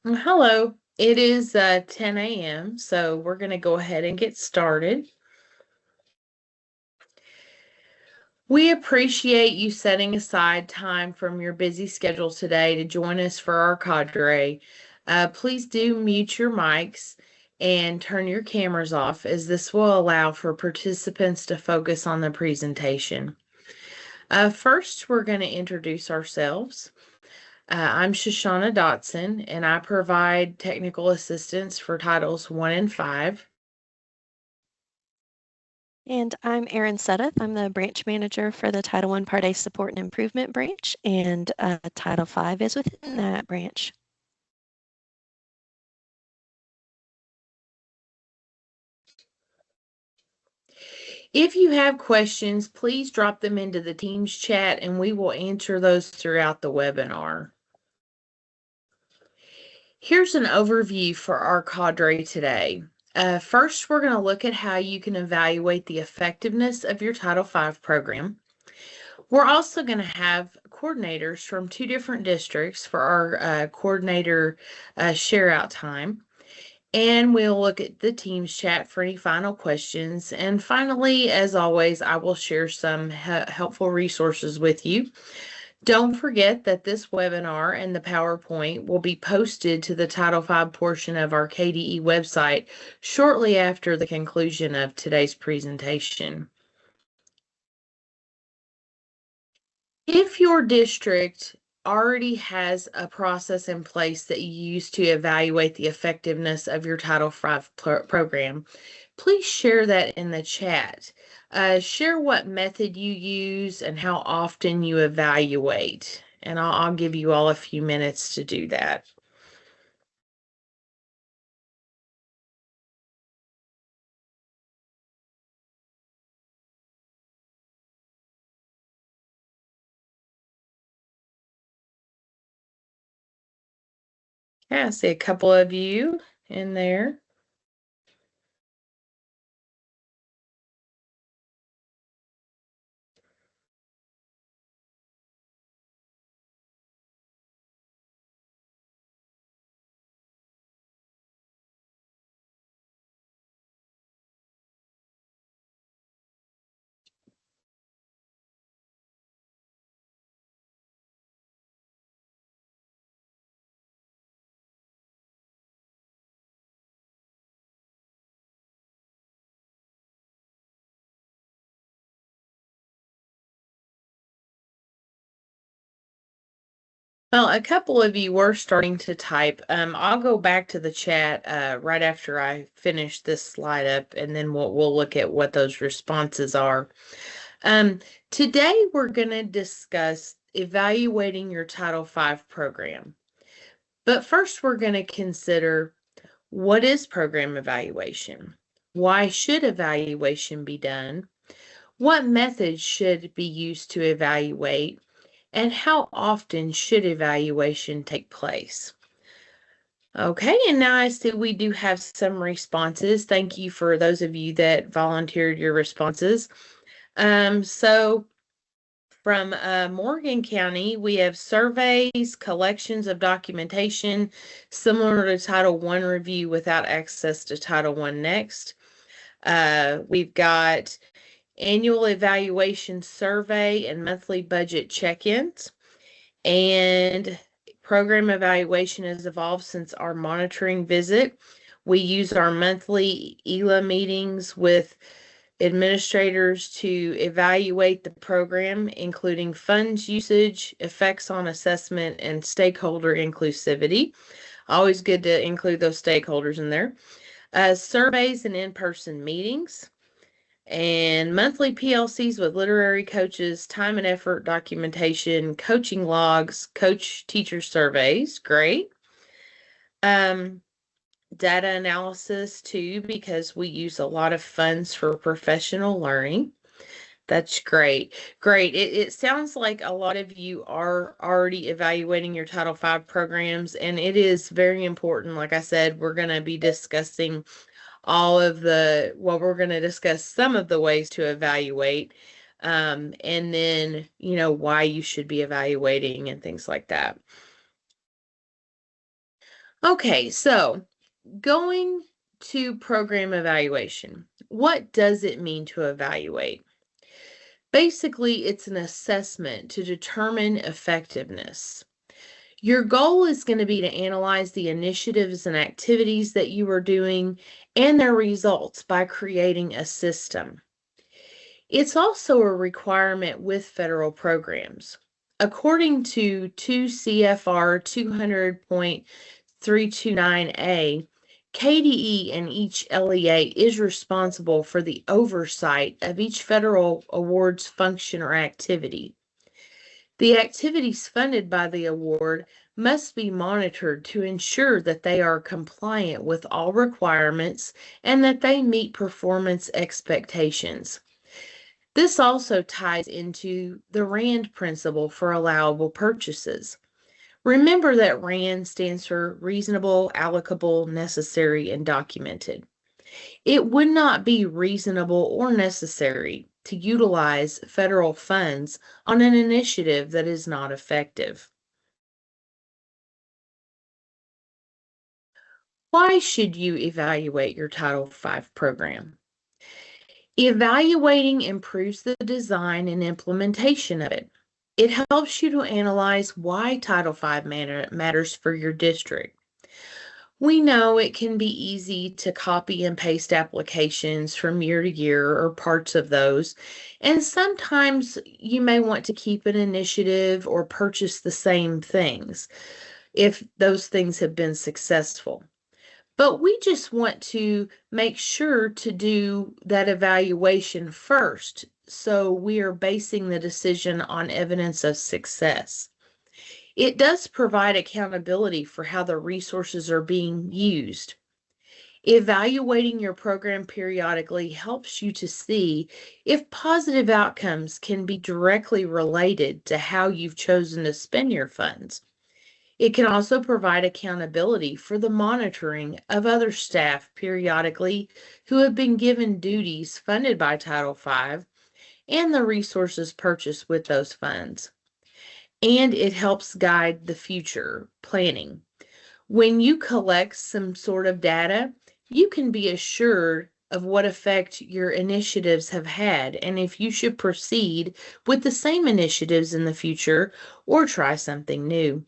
Hello, it is 10 a.m., so we're going to go ahead and get started. We appreciate you setting aside time from your busy schedule today to join us for our cadre. Please do mute your mics and turn your cameras off, as this will allow for participants to focus on the presentation. First, we're going to introduce ourselves. I'm Shoshana Dotson, and I provide technical assistance for Titles 1 and 5. And I'm Erin Sudduth. I'm the branch manager for the Title I Part A Support and Improvement branch, and Title V is within that branch. If you have questions, please drop them into the Teams chat and we will answer those throughout the webinar. Here's an overview for our cadre today. First, we're going to look at how you can evaluate the effectiveness of your Title V program. We're also going to have coordinators from 2 different districts for our coordinator share out time. And we'll look at the Teams chat for any final questions. And finally, as always, I will share some helpful resources with you. Don't forget that this webinar and the PowerPoint will be posted to the Title V portion of our KDE website shortly after the conclusion of today's presentation. If your district already has a process in place that you use to evaluate the effectiveness of your Title V program, please share that in the chat. Share what method you use and how often you evaluate, and I'll give you all a few minutes to do that. Yeah, I see a couple of you in there. Well, a couple of you were starting to type. I'll go back to the chat right after I finish this slide up, and then we'll look at what those responses are. Today we're going to discuss evaluating your Title V program. But first we're going to consider, what is program evaluation? Why should evaluation be done? What methods should be used to evaluate? And how often should evaluation take place? Okay, and now I see we do have some responses. Thank you for those of you that volunteered your responses. So from Morgan County, we have surveys, collections of documentation, similar to Title I review without access to Title I next. We've got annual evaluation survey and monthly budget check-ins. And program evaluation has evolved since our monitoring visit. We use our monthly ELA meetings with administrators to evaluate the program, including funds usage, effects on assessment, and stakeholder inclusivity. Always good to include those stakeholders in there. Surveys and in-person meetings, and monthly PLCs with literary coaches, time and effort documentation, coaching logs, coach teacher surveys. Great. Data analysis too, because we use a lot of funds for professional learning. That's great. Great. It sounds like a lot of you are already evaluating your Title V programs, and it is very important. Like I said, we're going to be discussing we're going to discuss some of the ways to evaluate, and then, why you should be evaluating and things like that. Okay, so going to program evaluation, what does it mean to evaluate? Basically, it's an assessment to determine effectiveness. Your goal is going to be to analyze the initiatives and activities that you are doing and their results by creating a system. It's also a requirement with federal programs. According to 2 CFR 200.329A, KDE and each LEA is responsible for the oversight of each federal awards function or activity. The activities funded by the award must be monitored to ensure that they are compliant with all requirements and that they meet performance expectations. This also ties into the RAND principle for allowable purchases. Remember that RAND stands for reasonable, allocable, necessary, and documented. It would not be reasonable or necessary to utilize federal funds on an initiative that is not effective. Why should you evaluate your Title V program? Evaluating improves the design and implementation of it. It helps you to analyze why Title V matters for your district. We know it can be easy to copy and paste applications from year to year or parts of those, and sometimes you may want to keep an initiative or purchase the same things if those things have been successful. But we just want to make sure to do that evaluation first, so we are basing the decision on evidence of success. It does provide accountability for how the resources are being used. Evaluating your program periodically helps you to see if positive outcomes can be directly related to how you've chosen to spend your funds. It can also provide accountability for the monitoring of other staff periodically who have been given duties funded by Title V and the resources purchased with those funds. And it helps guide the future planning. When you collect some sort of data, you can be assured of what effect your initiatives have had and if you should proceed with the same initiatives in the future or try something new.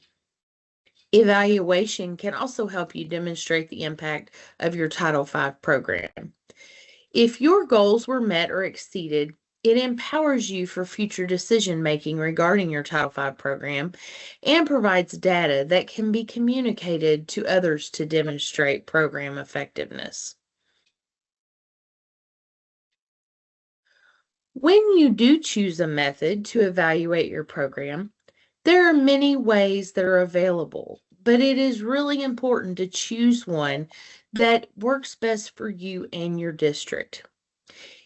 Evaluation can also help you demonstrate the impact of your Title V program. If your goals were met or exceeded, it empowers you for future decision making regarding your Title V program and provides data that can be communicated to others to demonstrate program effectiveness. When you do choose a method to evaluate your program, there are many ways that are available, but it is really important to choose one that works best for you and your district.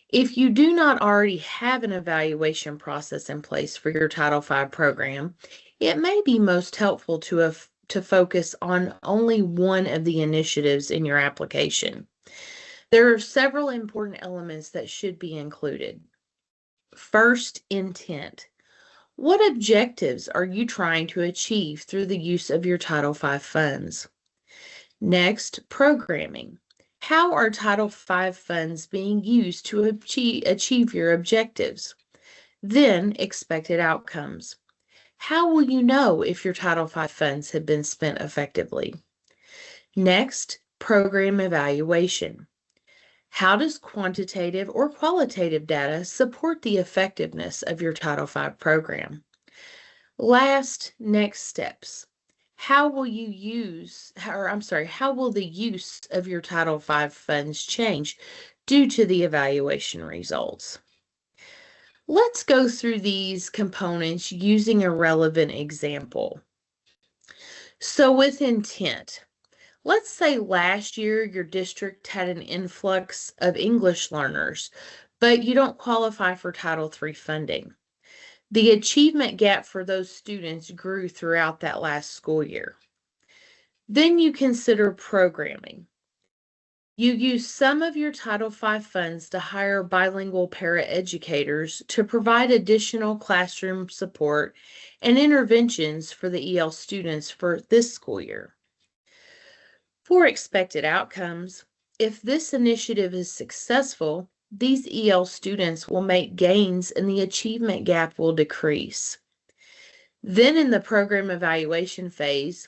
If you do not already have an evaluation process in place for your Title V program, it may be most helpful to focus on only one of the initiatives in your application. There are several important elements that should be included. First, intent. What objectives are you trying to achieve through the use of your Title V funds? Next, programming. How are Title V funds being used to achieve your objectives? Then, expected outcomes. How will you know if your Title V funds have been spent effectively? Next, program evaluation. How does quantitative or qualitative data support the effectiveness of your Title V program? Last, next steps. How will the use of your Title V funds change due to the evaluation results? Let's go through these components using a relevant example. So with intent, let's say last year your district had an influx of English learners, but you don't qualify for Title III funding. The achievement gap for those students grew throughout that last school year. Then you consider programming. You use some of your Title V funds to hire bilingual paraeducators to provide additional classroom support and interventions for the EL students for this school year. For expected outcomes, if this initiative is successful, these EL students will make gains and the achievement gap will decrease. Then in the program evaluation phase,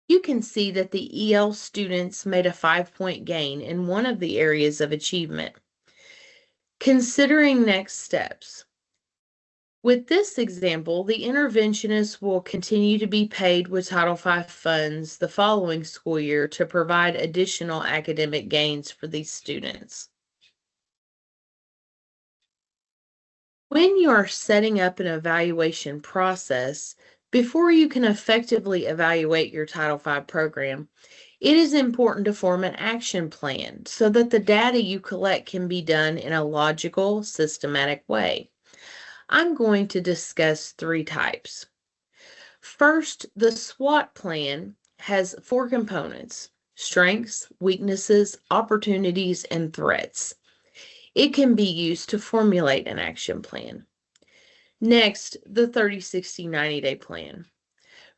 you can see that the EL students made a 5-point gain in one of the areas of achievement. Considering next steps. With this example, the interventionist will continue to be paid with Title V funds the following school year to provide additional academic gains for these students. When you are setting up an evaluation process, before you can effectively evaluate your Title V program, it is important to form an action plan so that the data you collect can be done in a logical, systematic way. I'm going to discuss 3 types. First, the SWOT plan has 4 components: strengths, weaknesses, opportunities, and threats. It can be used to formulate an action plan. Next, the 30, 60, 90-day plan.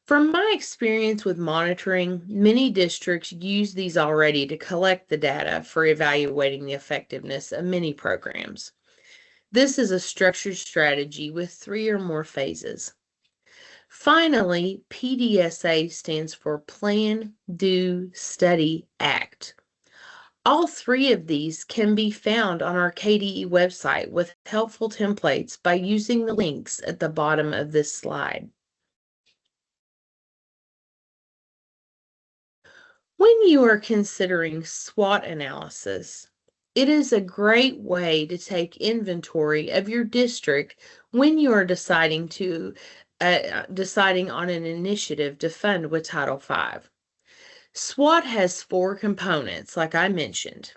From my experience with monitoring, many districts use these already to collect the data for evaluating the effectiveness of many programs. This is a structured strategy with 3 or more phases. Finally, PDSA stands for Plan, Do, Study, Act. All 3 of these can be found on our KDE website with helpful templates by using the links at the bottom of this slide. When you are considering SWOT analysis, it is a great way to take inventory of your district when you are deciding on an initiative to fund with Title V. SWOT has 4 components, like I mentioned.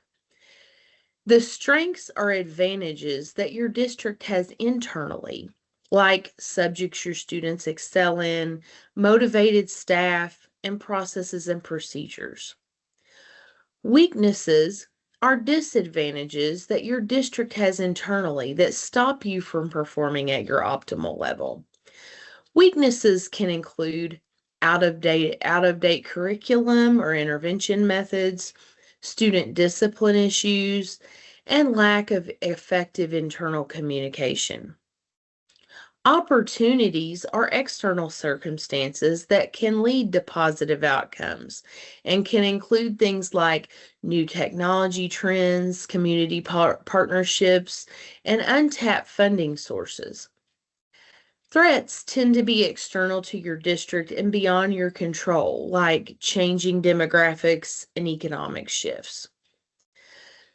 The strengths are advantages that your district has internally, like subjects your students excel in, motivated staff, and processes and procedures. Weaknesses are disadvantages that your district has internally that stop you from performing at your optimal level. Weaknesses can include out-of-date curriculum or intervention methods, student discipline issues, and lack of effective internal communication. Opportunities are external circumstances that can lead to positive outcomes and can include things like new technology trends, community partnerships, and untapped funding sources. Threats tend to be external to your district and beyond your control, like changing demographics and economic shifts.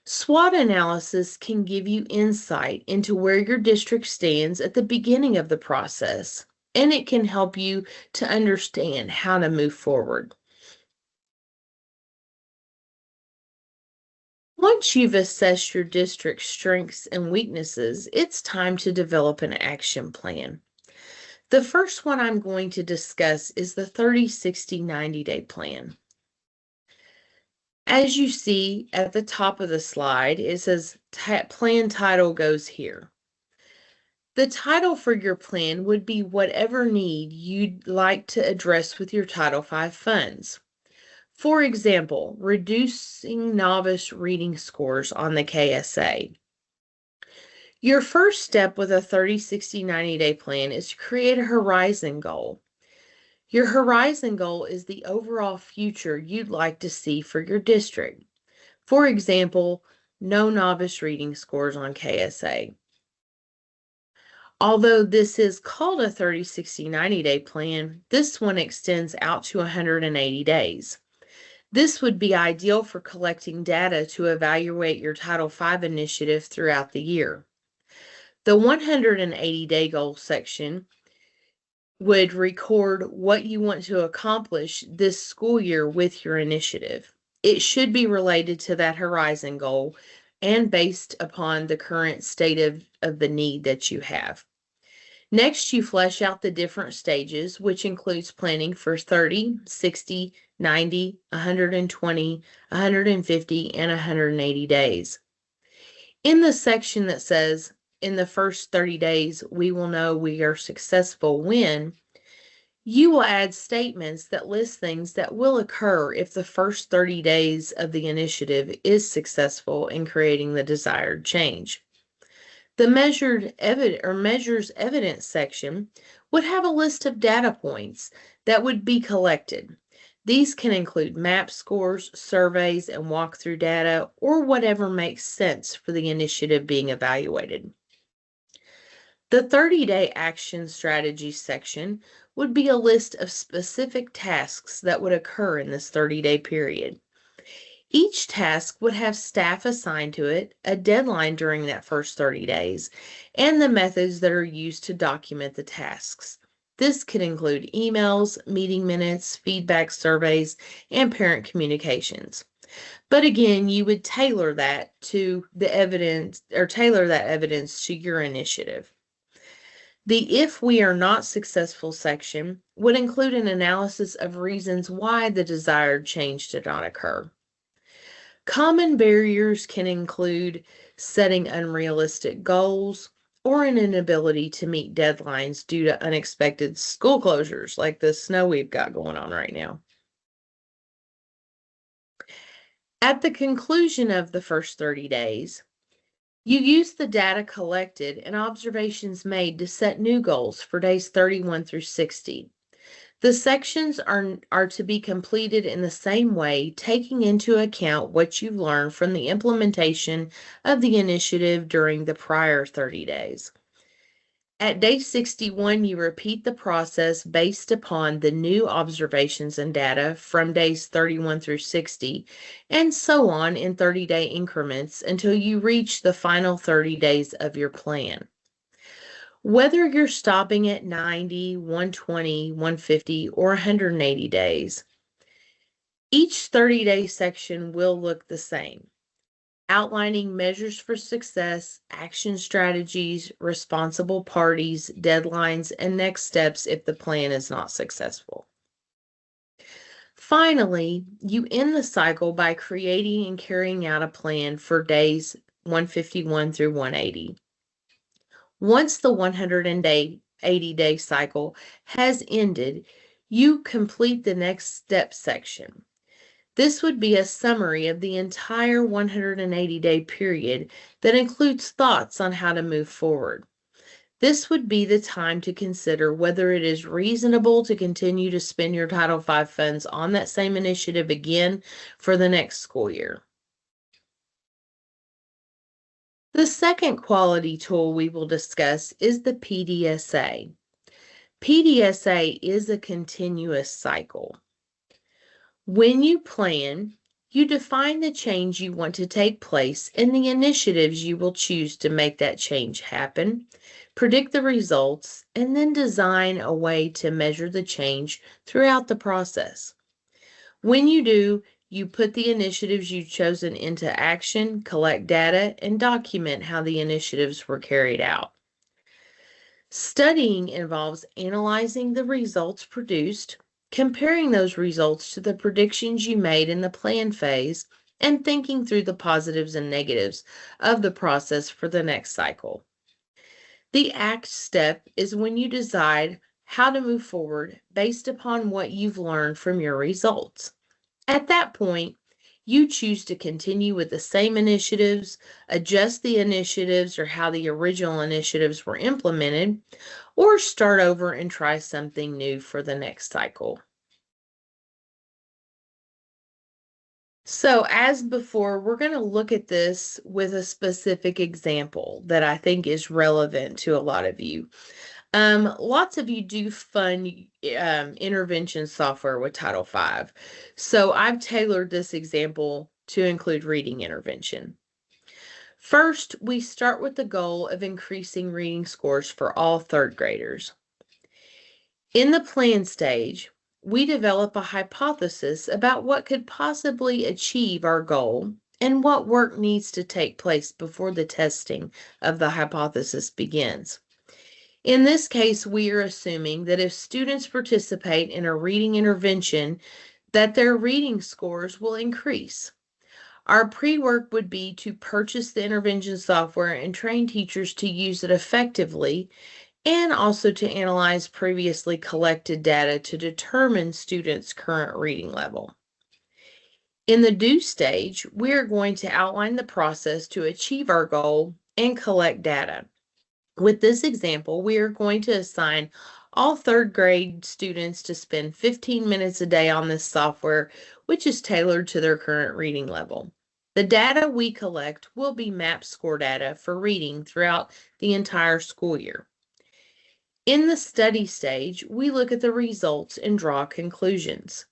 SWOT analysis can give you insight into where your district stands at the beginning of the process, and it can help you to understand how to move forward. Once you've assessed your district's strengths and weaknesses, it's time to develop an action plan. The first one I'm going to discuss is the 30, 60, 90-day plan. As you see at the top of the slide, it says plan title goes here. The title for your plan would be whatever need you'd like to address with your Title V funds. For example, reducing novice reading scores on the KSA. Your first step with a 30, 60, 90-day plan is to create a horizon goal. Your horizon goal is the overall future you'd like to see for your district. For example, no novice reading scores on KSA. Although this is called a 30, 60, 90-day plan, this one extends out to 180 days. This would be ideal for collecting data to evaluate your Title V initiative throughout the year. The 180-day goal section would record what you want to accomplish this school year with your initiative. It should be related to that horizon goal and based upon the current state of the need that you have. Next, you flesh out the different stages, which includes planning for 30, 60, 90, 120, 150, and 180 days. In the section that says, in the first 30 days, we will know we are successful when, You will add statements that list things that will occur if the first 30 days of the initiative is successful in creating the desired change. The measures evidence section would have a list of data points that would be collected. These can include map scores, surveys, and walkthrough data, or whatever makes sense for the initiative being evaluated. The 30-day action strategy section would be a list of specific tasks that would occur in this 30-day period. Each task would have staff assigned to it, a deadline during that first 30 days, and the methods that are used to document the tasks. This could include emails, meeting minutes, feedback surveys, and parent communications. But again, you would tailor that to the evidence or tailor that evidence to your initiative. The "if we are not successful" section would include an analysis of reasons why the desired change did not occur. Common barriers can include setting unrealistic goals or an inability to meet deadlines due to unexpected school closures like the snow we've got going on right now. At the conclusion of the first 30 days, you use the data collected and observations made to set new goals for days 31 through 60. The sections are to be completed in the same way, taking into account what you've learned from the implementation of the initiative during the prior 30 days. At day 61, you repeat the process based upon the new observations and data from days 31 through 60, and so on in 30-day increments until you reach the final 30 days of your plan. Whether you're stopping at 90, 120, 150, or 180 days, each 30-day section will look the same, outlining measures for success, action strategies, responsible parties, deadlines, and next steps if the plan is not successful. Finally, you end the cycle by creating and carrying out a plan for days 151 through 180. Once the 180-day cycle has ended, you complete the next step section. This would be a summary of the entire 180-day period that includes thoughts on how to move forward. This would be the time to consider whether it is reasonable to continue to spend your Title V funds on that same initiative again for the next school year. The second quality tool we will discuss is the PDSA. PDSA is a continuous cycle. When you plan, you define the change you want to take place and the initiatives you will choose to make that change happen, predict the results, and then design a way to measure the change throughout the process. When you do, you put the initiatives you've chosen into action, collect data, and document how the initiatives were carried out. Studying involves analyzing the results produced, comparing those results to the predictions you made in the plan phase, and thinking through the positives and negatives of the process for the next cycle. The act step is when you decide how to move forward based upon what you've learned from your results. At that point, you choose to continue with the same initiatives, adjust the initiatives or how the original initiatives were implemented, or start over and try something new for the next cycle. So as before, we're going to look at this with a specific example that I think is relevant to a lot of you. Lots of you do fund intervention software with Title V. So I've tailored this example to include reading intervention. First, we start with the goal of increasing reading scores for all third graders. In the plan stage, we develop a hypothesis about what could possibly achieve our goal and what work needs to take place before the testing of the hypothesis begins. In this case, we are assuming that if students participate in a reading intervention, that their reading scores will increase. Our pre-work would be to purchase the intervention software and train teachers to use it effectively and also to analyze previously collected data to determine students' current reading level. In the do stage, we are going to outline the process to achieve our goal and collect data. With this example, we are going to assign all third grade students to spend 15 minutes a day on this software, which is tailored to their current reading level. The data we collect will be MAP score data for reading throughout the entire school year. In the study stage, we look at the results and draw conclusions.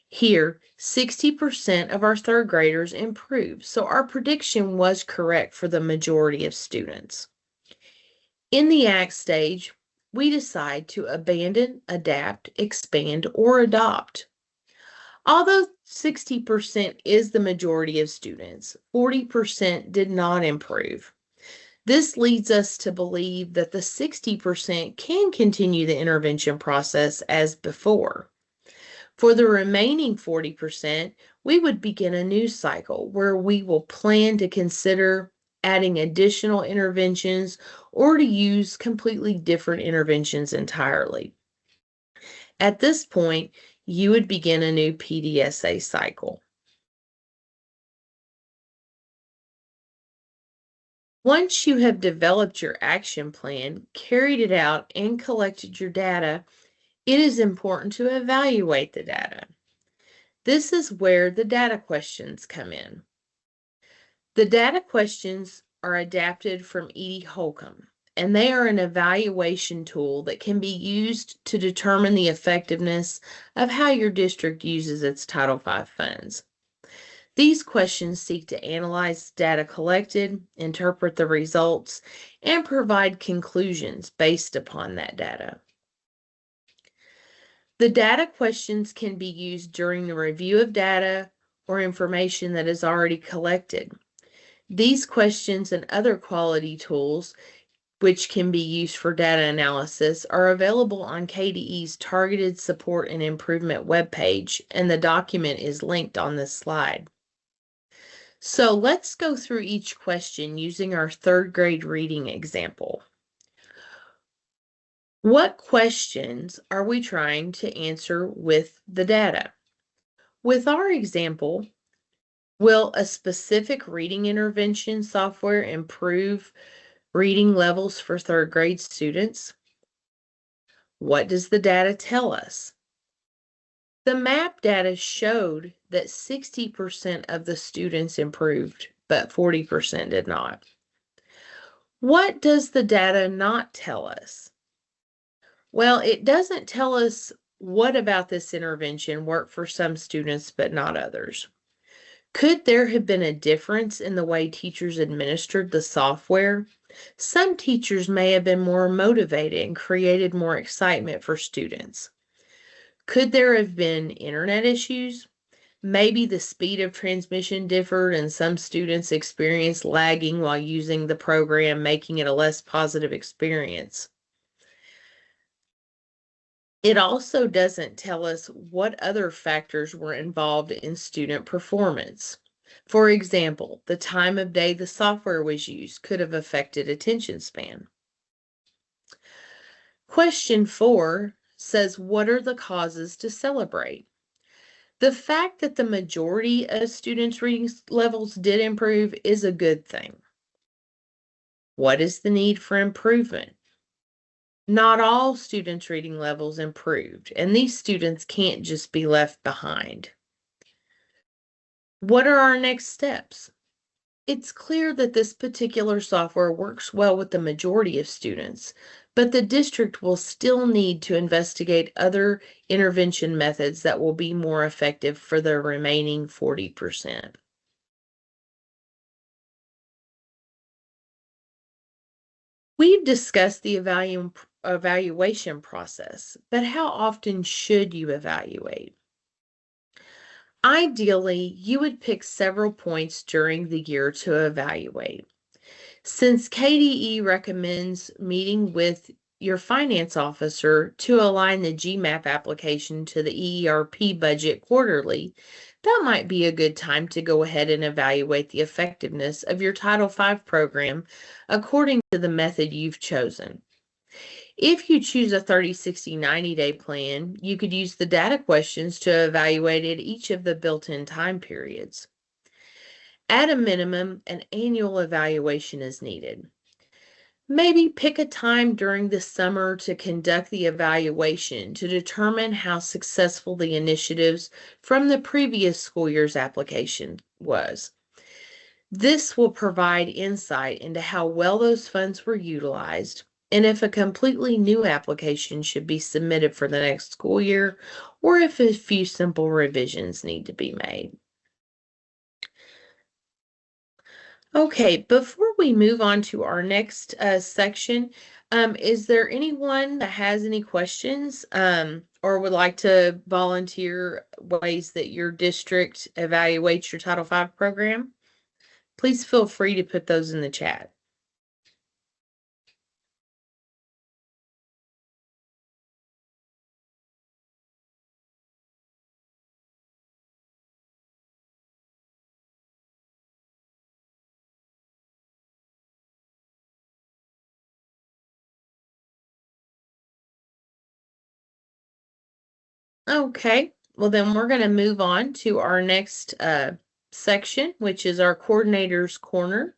Here, 60% of our third graders improved, so our prediction was correct for the majority of students. In the act stage, we decide to abandon, adapt, expand, or adopt. Although 60% is the majority of students, 40% did not improve. This leads us to believe that the 60% can continue the intervention process as before. For the remaining 40%, we would begin a new cycle where we will plan to consider adding additional interventions or to use completely different interventions entirely. At this point, you would begin a new PDSA cycle. Once you have developed your action plan, carried it out, and collected your data, it is important to evaluate the data. This is where the data questions come in. The data questions are adapted from Edie Holcomb, and they are an evaluation tool that can be used to determine the effectiveness of how your district uses its Title V funds. These questions seek to analyze data collected, interpret the results, and provide conclusions based upon that data. The data questions can be used during the review of data or information that is already collected. These questions and other quality tools, which can be used for data analysis, are available on KDE's Targeted Support and Improvement webpage, and the document is linked on this slide. So let's go through each question using our third grade reading example. What questions are we trying to answer with the data? With our example, will a specific reading intervention software improve reading levels for third grade students? What does the data tell us? The MAP data showed that 60% of the students improved, but 40% did not. What does the data not tell us? Well, it doesn't tell us what about this intervention worked for some students but not others. Could there have been a difference in the way teachers administered the software? Some teachers may have been more motivated and created more excitement for students. Could there have been internet issues? Maybe the speed of transmission differed and some students experienced lagging while using the program, making it a less positive experience. It also doesn't tell us what other factors were involved in student performance. For example, the time of day the software was used could have affected attention span. Question 4 says, what are the causes to celebrate? The fact that the majority of students' reading levels did improve is a good thing. What is the need for improvement? Not all students' reading levels improved, and these students can't just be left behind. What are our next steps? It's clear that this particular software works well with the majority of students, but the district will still need to investigate other intervention methods that will be more effective for the remaining 40%. We've discussed the evaluation process, but how often should you evaluate? Ideally, you would pick several points during the year to evaluate. Since KDE recommends meeting with your finance officer to align the GMAP application to the EERP budget quarterly, that might be a good time to go ahead and evaluate the effectiveness of your Title V program according to the method you've chosen. If you choose a 30, 60, 90-day plan, you could use the data questions to evaluate at each of the built-in time periods. At a minimum, an annual evaluation is needed. Maybe pick a time during the summer to conduct the evaluation to determine how successful the initiatives from the previous school year's application was. This will provide insight into how well those funds were utilized and if a completely new application should be submitted for the next school year or if a few simple revisions need to be made. Okay, before we move on to our next section, is there anyone that has any questions or would like to volunteer ways that your district evaluates your Title V program? Please feel free to put those in the chat. Okay, well then we're going to move on to our next section, which is our coordinator's corner.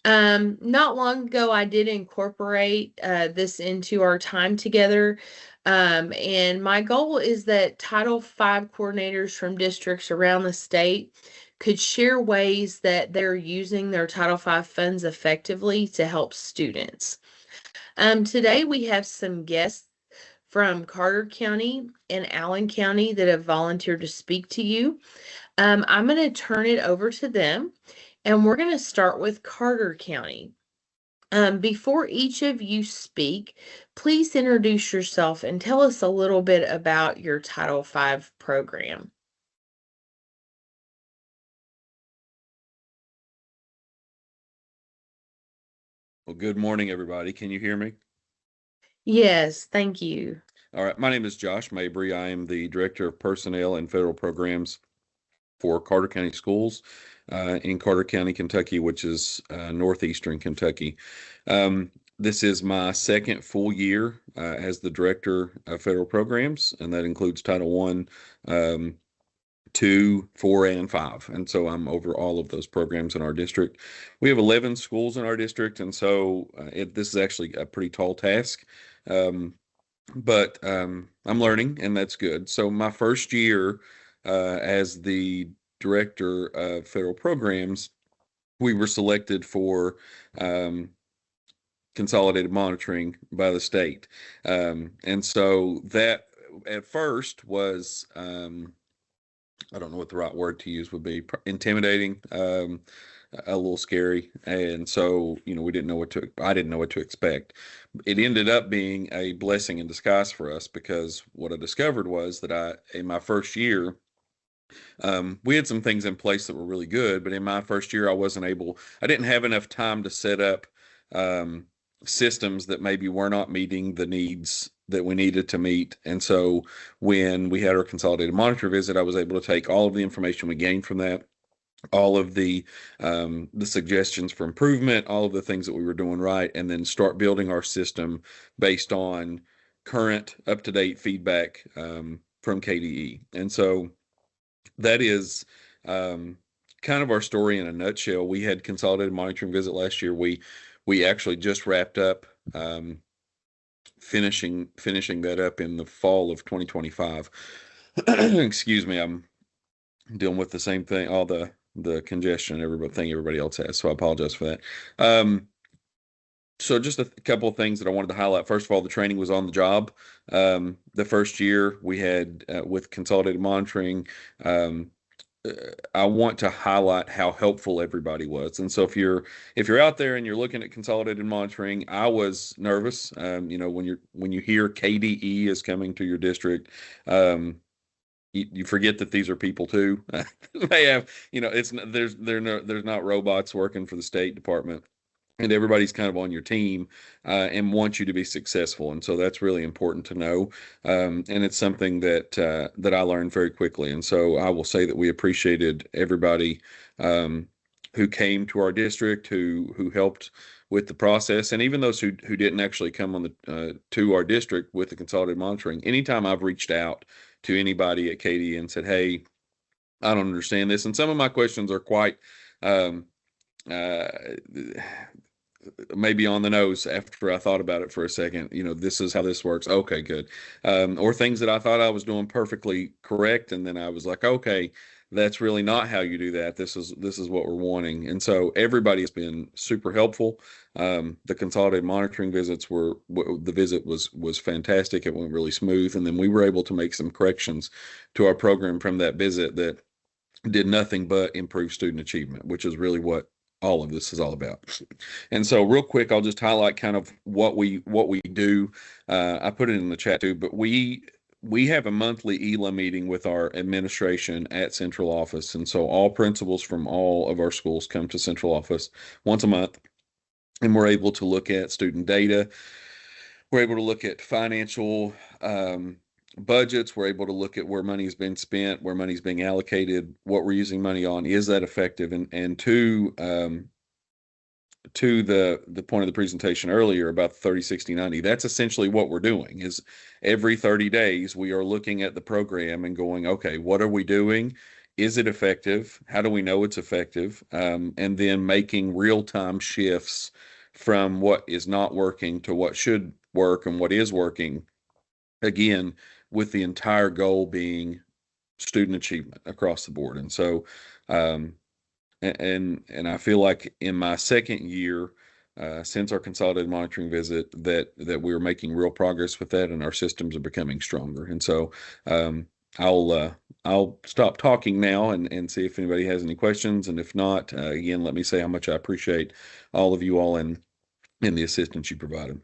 Not long ago, I did incorporate this into our time together. And my goal is that Title V coordinators from districts around the state could share ways that they're using their Title V funds effectively to help students. Today we have some guests from Carter County and Allen County that have volunteered to speak to you. I'm going to turn it over to them, and we're going to start with Carter County. Before each of you speak, please introduce yourself and tell us a little bit about your Title V program. Well, good morning, everybody. Can you hear me? Yes, thank you. All right. My name is Josh Mabry. I am the Director of Personnel and Federal Programs for Carter County Schools in Carter County, Kentucky, which is northeastern Kentucky. This is my second full year as the Director of Federal Programs, and that includes Title I, 2, 4, and 5. And so I'm over all of those programs in our district. We have 11 schools in our district, and so this is actually a pretty tall task. But I'm learning, and that's good. So my first year as the Director of Federal Programs, we were selected for consolidated monitoring by the state. And so that at first was I don't know what the right word to use would be, intimidating, a little scary. And so, we I didn't know what to expect. It ended up being a blessing in disguise for us, because what I discovered was that in my first year, we had some things in place that were really good, but in my first year, I didn't have enough time to set up systems that maybe were not meeting the needs that we needed to meet. And so when we had our consolidated monitor visit, I was able to take all of the information we gained from that, all of the suggestions for improvement, all of the things that we were doing right, and then start building our system based on current up-to-date feedback from KDE. And so that is kind of our story in a nutshell. We had consolidated monitoring visit last year. We actually just wrapped up finishing that up in the fall of 2025. Excuse me, I'm dealing with the same thing, all the congestion everybody else has, so I apologize for that. So just a couple of things that I wanted to highlight. First of all, the training was on the job. The first year we had with consolidated monitoring, I want to highlight how helpful everybody was. And so if you're out there and you're looking at consolidated monitoring, I was nervous. When you hear KDE is coming to your district, you forget that these are people too. They have, there's not robots working for the State Department. And everybody's kind of on your team and wants you to be successful. And so that's really important to know. And it's something that I learned very quickly. And so I will say that we appreciated everybody who came to our district, who helped with the process. And even those who didn't actually come on the to our district with the consolidated monitoring, anytime I've reached out to anybody at KD and said, hey, I don't understand this. And some of my questions are quite um, uh, maybe on the nose after I thought about it for a second. This is how this works. Okay, good. Or things that I thought I was doing perfectly correct, and then I was like, okay, that's really not how you do that. This is what we're wanting. And so everybody has been super helpful. The consolidated monitoring visits the visit was fantastic. It went really smooth, and then we were able to make some corrections to our program from that visit that did nothing but improve student achievement, which is really what all of this is all about. And so real quick, I'll just highlight kind of what we do. I put it in the chat too, but we have a monthly ELA meeting with our administration at central office. And so all principals from all of our schools come to central office once a month, and we're able to look at student data. We're able to look at financial budgets. We're able to look at where money has been spent, where money's being allocated, what we're using money on. Is that effective? And to the point of the presentation earlier about 30, 60, 90, that's essentially what we're doing. Is every 30 days we are looking at the program and going, okay, what are we doing? Is it effective? How do we know it's effective? And then making real-time shifts from what is not working to what should work and what is working, again, with the entire goal being student achievement across the board. And so and I feel like in my second year since our consolidated monitoring visit that we were making real progress with that, and our systems are becoming stronger. And so I'll stop talking now and see if anybody has any questions. And if not, again, let me say how much I appreciate all of you all and the assistance you provided.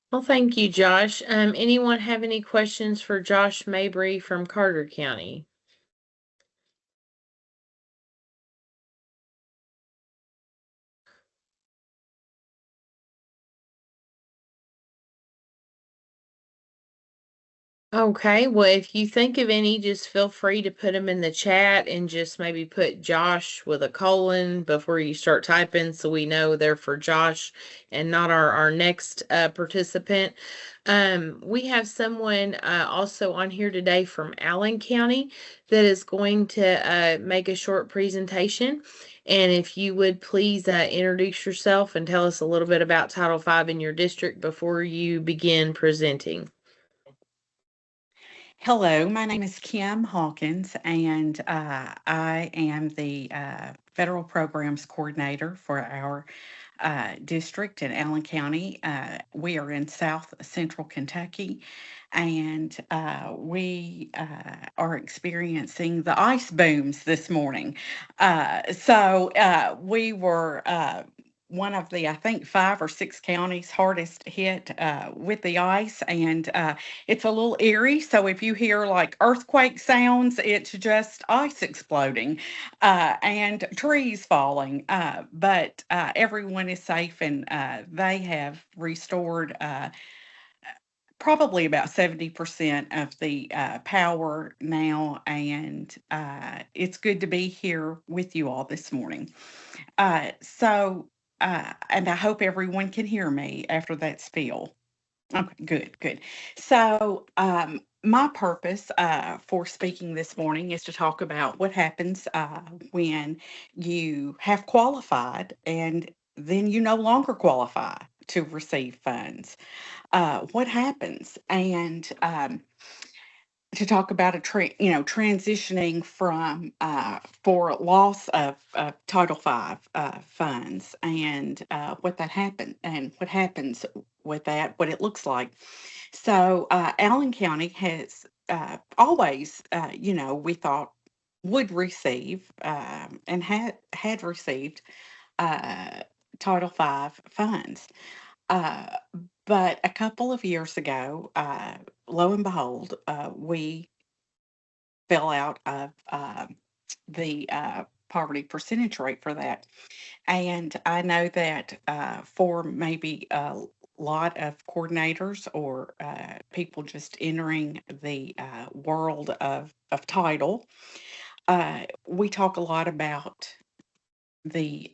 Well, thank you, Josh. Anyone have any questions for Josh Mabry from Carter County? Okay, well, if you think of any, just feel free to put them in the chat and just maybe put Josh with a colon before you start typing so we know they're for Josh and not our next participant. We have someone also on here today from Allen County that is going to make a short presentation. And if you would please introduce yourself and tell us a little bit about Title V in your district before you begin presenting. Hello, my name is Kim Hawkins, and I am the Federal Programs Coordinator for our district in Allen County. We are in South Central Kentucky, and we are experiencing the ice booms this morning. So we were one of the, I think, 5 or 6 counties hardest hit with the ice, and it's a little eerie. So if you hear like earthquake sounds, it's just ice exploding and trees falling. But everyone is safe, and they have restored probably about 70% of the power now, and it's good to be here with you all this morning. And I hope everyone can hear me after that spiel. Okay, good. So my purpose for speaking this morning is to talk about what happens when you have qualified and then you no longer qualify to receive funds. What happens, and to talk about transitioning from for loss of Title V funds, and what happens with that, what it looks like. So Allen County has always, we thought would receive and had received Title V funds. But a couple of years ago, lo and behold, we fell out of the poverty percentage rate for that. And I know that for maybe a lot of coordinators or people just entering the world of title, we talk a lot about the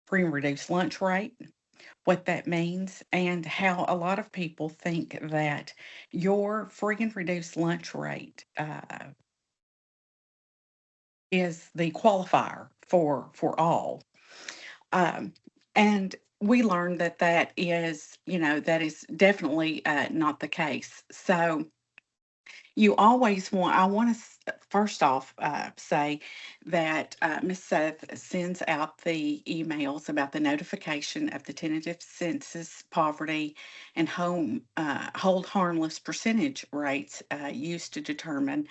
free and reduced lunch rate, what that means, and how a lot of people think that your free and reduced lunch rate is the qualifier for all. And we learned that that is, that is definitely not the case. So I want to first off say that Ms. Seth sends out the emails about the notification of the tentative census, poverty, and hold harmless percentage rates used to determine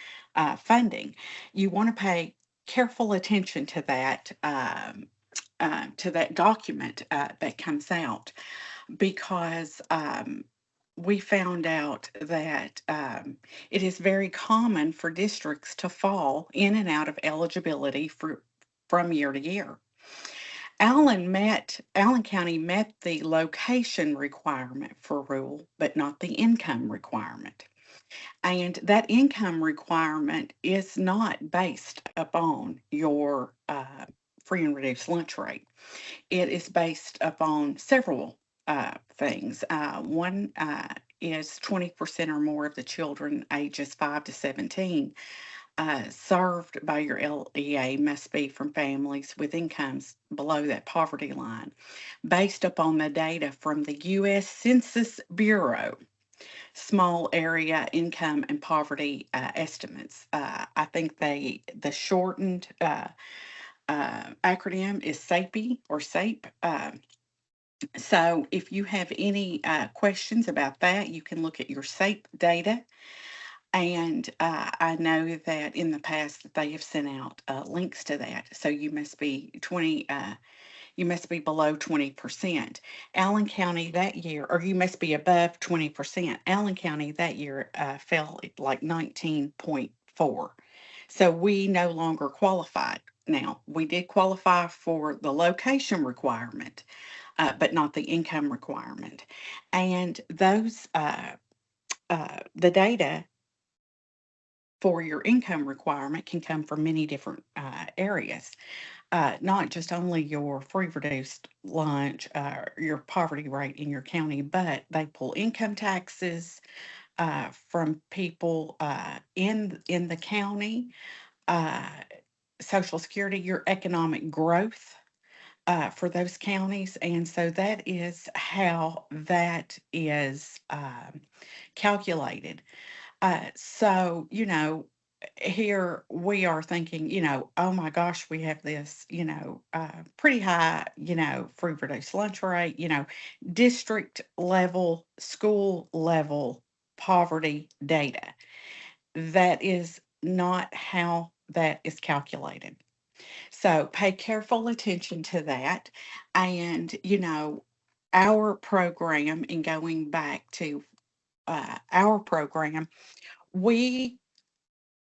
funding. You want to pay careful attention to that. To that document that comes out, because we found out that it is very common for districts to fall in and out of eligibility from year to year. Allen County met the location requirement for rural, but not the income requirement. And that income requirement is not based upon your free and reduced lunch rate. It is based upon several things. One is 20% or more of the children ages 5 to 17 served by your LEA must be from families with incomes below that poverty line, based upon the data from the U.S. Census Bureau. Small area income and poverty estimates. I think the shortened acronym is SAPE or SAPE. So if you have any questions about that, you can look at your SAPE data. And I know that in the past that they have sent out links to that. So you must be you must be below 20%. Allen County that year, or you must be above 20%. Allen County that year fell at like 19.4. So we no longer qualified. Now, we did qualify for the location requirement, but not the income requirement. And those, the data for your income requirement can come from many different areas. Not just only your free reduced lunch, your poverty rate in your county, but they pull income taxes from people in the county, Social Security, your economic growth for those counties, and so that is how that is calculated. So, here we are thinking, oh my gosh, we have this, pretty high, free reduced lunch rate, district level, school level poverty data. That is not how that is calculated. So pay careful attention to that. And, our program, and going back to our program, when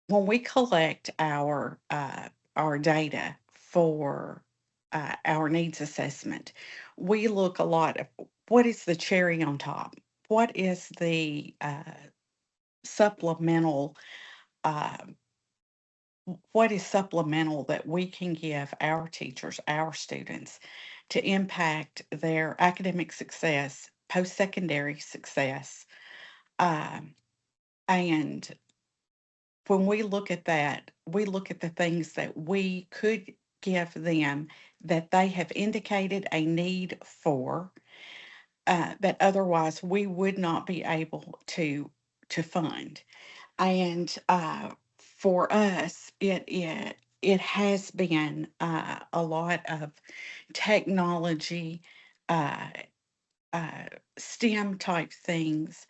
we collect our data for our needs assessment, we look a lot at what is the cherry on top, what is the supplemental, uh, what is supplemental that we can give our teachers, our students, to impact their academic success, post-secondary success, and when we look at that, we look at the things that we could give them that they have indicated a need for, that otherwise we would not be able to fund. And for us, it has been a lot of technology, uh, STEM type things,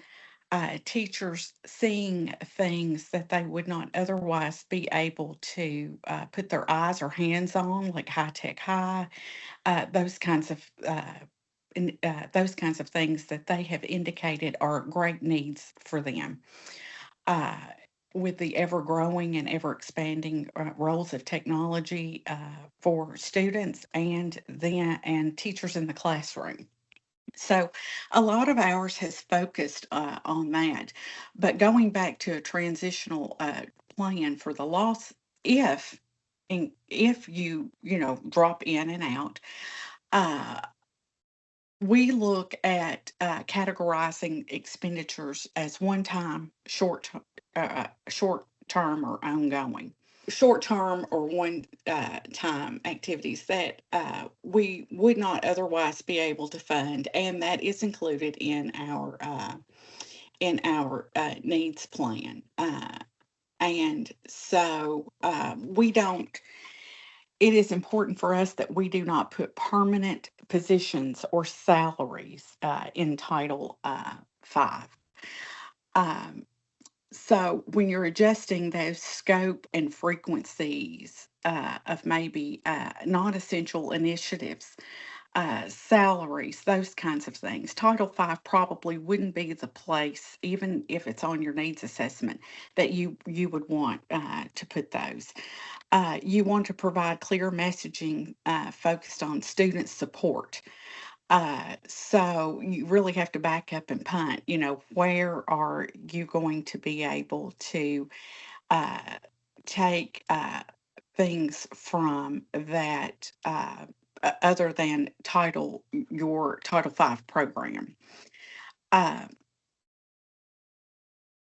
teachers seeing things that they would not otherwise be able to put their eyes or hands on, like high tech high, those kinds of those kinds of things that they have indicated are great needs for them. Uh, with the ever growing and ever expanding roles of technology for students and teachers in the classroom. So a lot of ours has focused on that. But going back to a transitional plan for the loss, if if you drop in and out, we look at categorizing expenditures as one-time, short-term, or ongoing. Short-term or one-time activities that we would not otherwise be able to fund, and that is included in our needs plan. And so we don't. It is important for us that we do not put permanent positions or salaries in Title 5. So when you're adjusting those scope and frequencies of maybe non-essential initiatives, salaries, those kinds of things, Title 5 probably wouldn't be the place, even if it's on your needs assessment, that you would want to put those. You want to provide clear messaging focused on student support. So you really have to back up and punt. Where are you going to be able to take things from that other than your Title 5 program?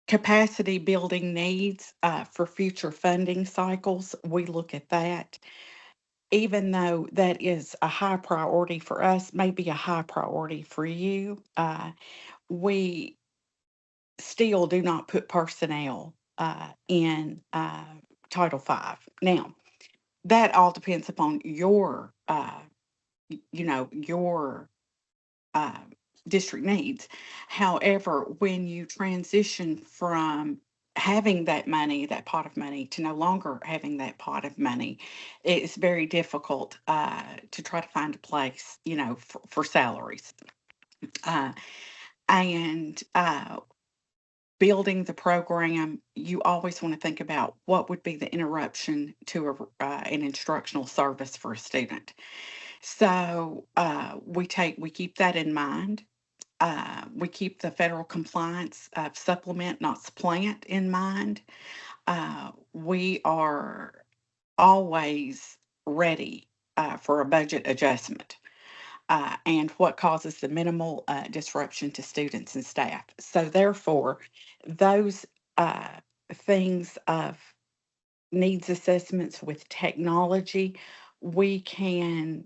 Capacity building needs for future funding cycles, we look at that. Even though that is a high priority for us, maybe a high priority for you, we still do not put personnel in Title 5. Now, that all depends upon your uh, district needs. However, when you transition from having that money, that pot of money, to no longer having that pot of money, it's very difficult to try to find a place, for salaries. And building the program, you always want to think about what would be the interruption to an instructional service for a student. So we keep that in mind. We keep the federal compliance of supplement, not supplant, in mind. We are always ready for a budget adjustment and what causes the minimal disruption to students and staff. So therefore, those things of needs assessments with technology, we can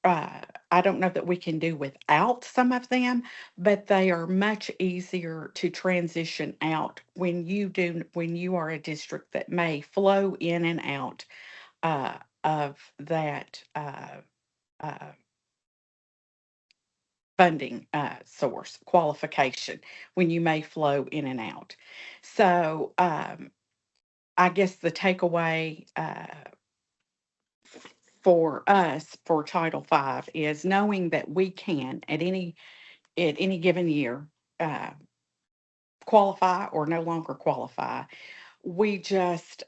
I don't know that we can do without some of them, but they are much easier to transition out when you are a district that may flow in and out of that funding source qualification, when you may flow in and out. So I guess the takeaway for us for Title 5 is knowing that we can at any given year qualify or no longer qualify. We just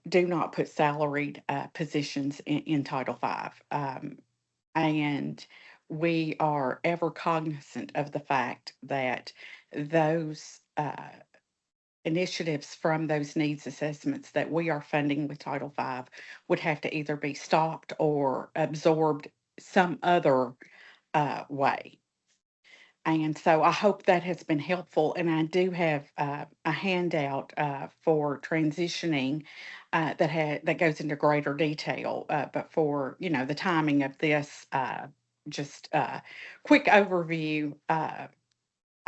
do not put salaried positions in Title 5. And we are ever cognizant of the fact that those initiatives from those needs assessments that we are funding with Title 5 would have to either be stopped or absorbed some other way. And so I hope that has been helpful. And I do have a handout for transitioning that goes into greater detail. But for the timing of this, just quick overview.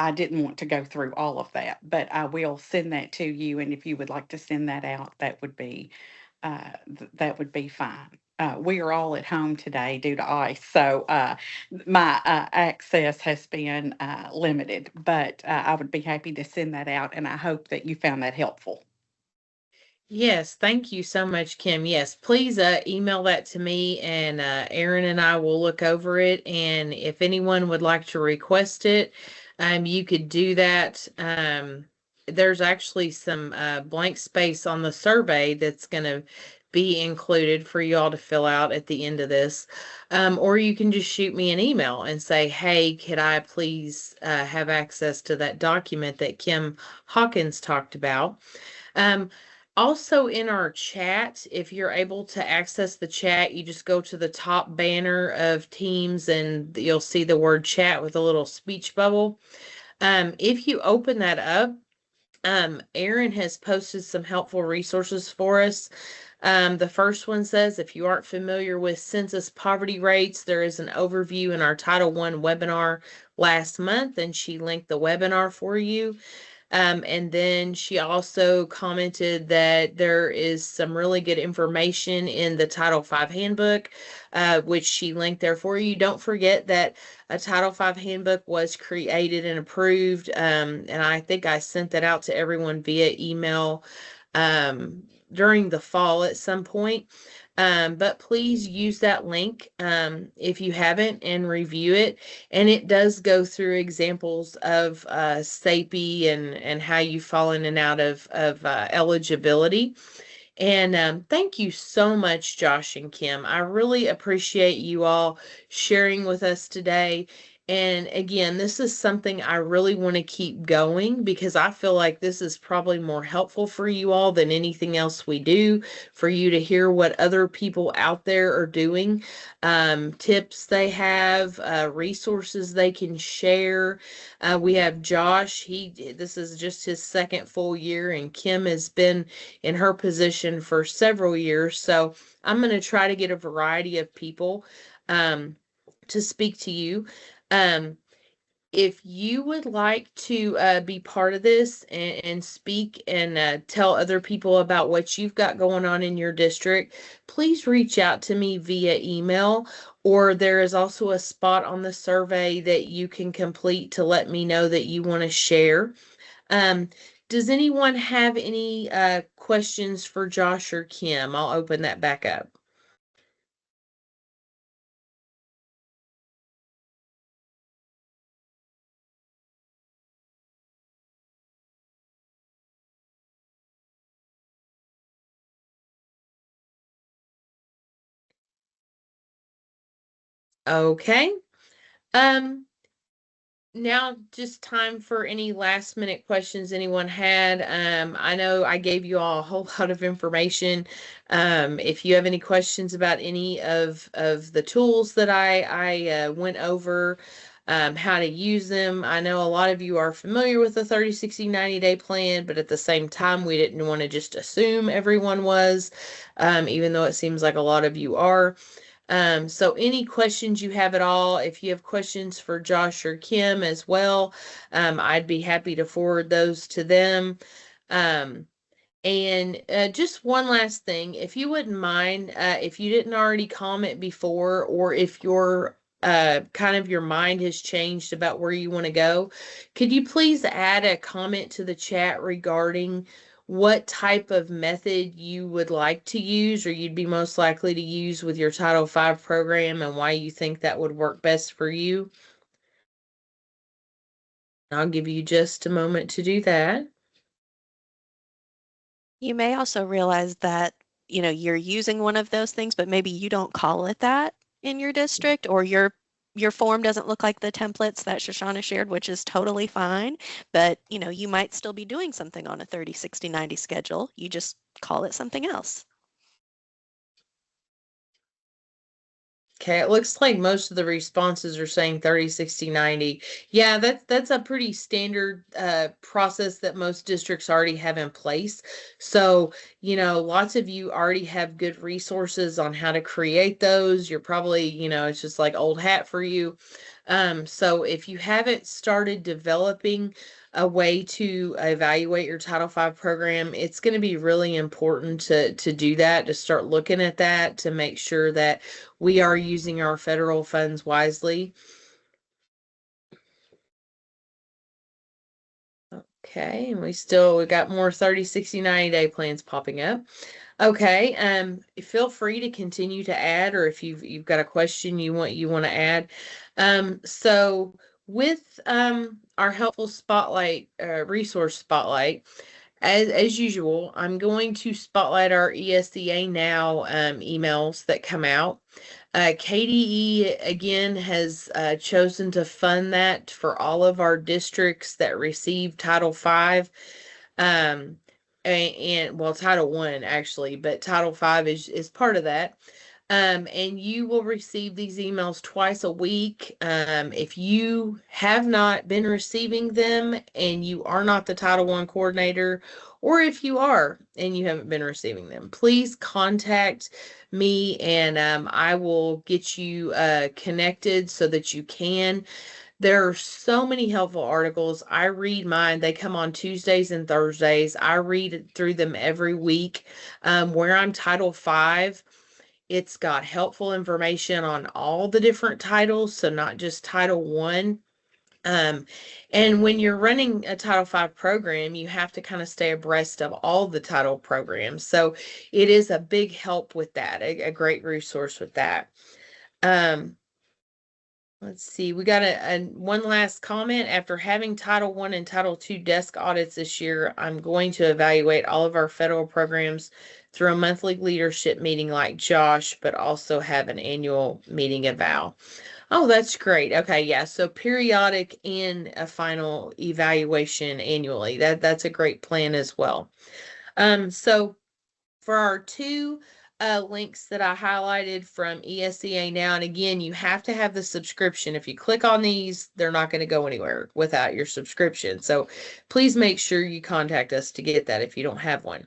I didn't want to go through all of that, but I will send that to you. And if you would like to send that out, that would be fine. We are all at home today due to ice, so my access has been limited, but I would be happy to send that out, and I hope that you found that helpful. Yes, thank you so much, Kim. Yes, please email that to me, and Aaron and I will look over it. And if anyone would like to request it, you could do that. There's actually some blank space on the survey that's going to be included for you all to fill out at the end of this. Or you can just shoot me an email and say, hey, could I please have access to that document that Kim Hawkins talked about? Also in our chat, if you're able to access the chat, you just go to the top banner of Teams and you'll see the word chat with a little speech bubble. If you open that up, Erin has posted some helpful resources for us. The first one says, if you aren't familiar with census poverty rates, there is an overview in our Title I webinar last month, and she linked the webinar for you. And then she also commented that there is some really good information in the Title V handbook, which she linked there for you. Don't forget that a Title V handbook was created and approved, and I think I sent that out to everyone via email during the fall at some point. But please use that link if you haven't and review it. And it does go through examples of SAPI and how you fall in and out of eligibility. And thank you so much, Josh and Kim. I really appreciate you all sharing with us today. And again, this is something I really want to keep going because I feel like this is probably more helpful for you all than anything else we do, for you to hear what other people out there are doing, tips they have, resources they can share. We have Josh. This is just his second full year, and Kim has been in her position for several years. So I'm going to try to get a variety of people to speak to you. If you would like to be part of this and speak and tell other people about what you've got going on in your district, please reach out to me via email, or there is also a spot on the survey that you can complete to let me know that you want to share. Does anyone have any questions for Josh or Kim? I'll open that back up. Okay. Now just time for any last minute questions anyone had. I know I gave you all a whole lot of information. If you have any questions about any of the tools that I went over, how to use them. I know a lot of you are familiar with the 30, 60, 90-day plan, but at the same time, we didn't want to just assume everyone was, even though it seems like a lot of you are. So any questions you have at all, if you have questions for Josh or Kim as well, I'd be happy to forward those to them. And just one last thing, if you wouldn't mind, if you didn't already comment before, or if your kind of your mind has changed about where you want to go, could you please add a comment to the chat regarding what type of method you would like to use or you'd be most likely to use with your Title V program and why you think that would work best for you? I'll give you just a moment to do that. You may also realize that, you're using one of those things, but maybe you don't call it that in your district, or your form doesn't look like the templates that Shoshana shared, which is totally fine. But, you might still be doing something on a 30, 60, 90 schedule. You just call it something else. Okay, it looks like most of the responses are saying 30, 60, 90. Yeah, that's a pretty standard process that most districts already have in place. So, lots of you already have good resources on how to create those. You're probably, it's just like old hat for you. So if you haven't started developing a way to evaluate your Title V program, it's going to be really important to do that, to start looking at that, to make sure that we are using our federal funds wisely. Okay, and we got more 30, 60, 90-day plans popping up. Okay, feel free to continue to add, or if you've got a question you want to add. So with our helpful spotlight resource spotlight, as usual, I'm going to spotlight our ESEA Now emails that come out. KDE again has chosen to fund that for all of our districts that receive Title V. and well, Title I actually, but Title V is part of that. And you will receive these emails twice a week. If you have not been receiving them and you are not the Title I coordinator, or if you are and you haven't been receiving them, please contact me and I will get you connected so that you can. There are so many helpful articles. I read mine. They come on Tuesdays and Thursdays. I read through them every week. Where I'm Title V, it's got helpful information on all the different titles, so not just Title I. And when you're running a Title V program, you have to kind of stay abreast of all the title programs. So it is a big help with that, a great resource with that. Let's see, we got a one last comment. After having Title I and Title II desk audits this year, I'm going to evaluate all of our federal programs through a monthly leadership meeting like Josh, but also have an annual meeting eval. Oh, that's great. Okay, yeah. So periodic and a final evaluation annually. That's a great plan as well. So for our two links that I highlighted from ESEA Now, and again, you have to have the subscription. If you click on these, they're not going to go anywhere without your subscription. So please make sure you contact us to get that if you don't have one.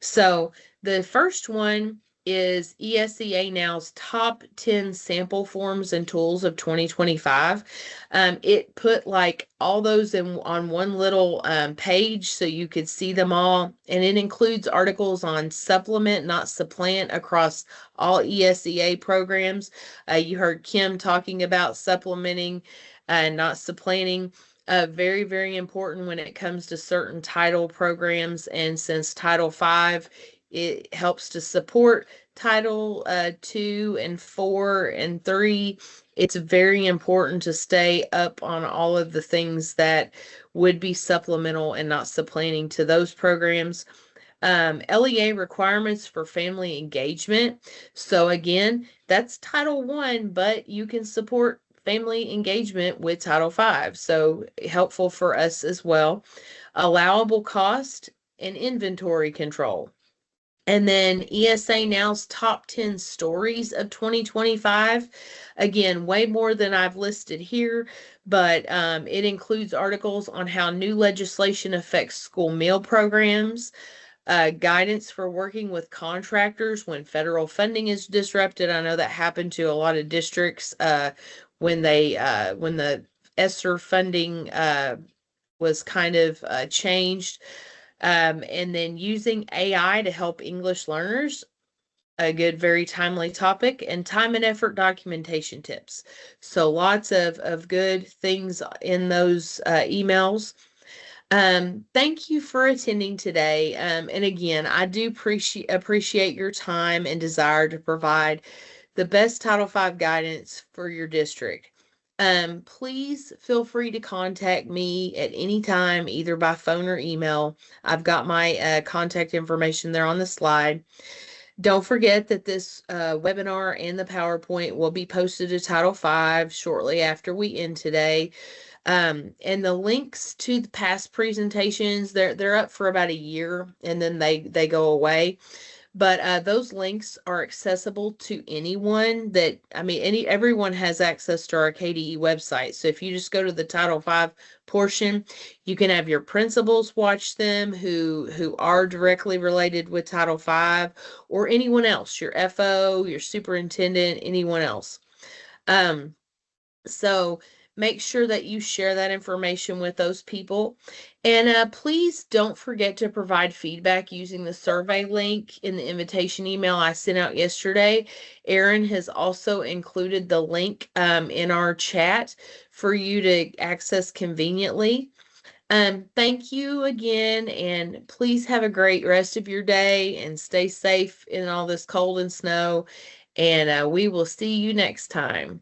So the first one is ESEA Now's top 10 sample forms and tools of 2025. It put like all those on one little page so you could see them all. And it includes articles on supplement, not supplant across all ESEA programs. You heard Kim talking about supplementing and not supplanting. Very, very important when it comes to certain title programs. And since Title V, it helps to support Title 2 and 4 and 3. It's very important to stay up on all of the things that would be supplemental and not supplanting to those programs. LEA requirements for family engagement. So again, that's Title I, but you can support family engagement with Title V. So helpful for us as well. Allowable cost and inventory control. And then ESA Now's top 10 stories of 2025. Again, way more than I've listed here, but it includes articles on how new legislation affects school meal programs, guidance for working with contractors when federal funding is disrupted. I know that happened to a lot of districts when the ESSER funding was kind of changed. And then using AI to help English learners, a good, very timely topic, and time and effort documentation tips. So lots of good things in those emails. Thank you for attending today. And again, I do appreciate your time and desire to provide the best Title V guidance for your district. Please feel free to contact me at any time, either by phone or email. I've got my contact information there on the slide. Don't forget that this webinar and the PowerPoint will be posted to Title V shortly after we end today. And the links to the past presentations, they're up for about a year and then they go away. But those links are accessible to anyone that, everyone has access to our KDE website. So if you just go to the Title V portion, you can have your principals watch them who are directly related with Title V, or anyone else, your FO, your superintendent, anyone else. So make sure that you share that information with those people. And please don't forget to provide feedback using the survey link in the invitation email I sent out yesterday. Erin has also included the link in our chat for you to access conveniently. Thank you again, and please have a great rest of your day and stay safe in all this cold and snow. And we will see you next time.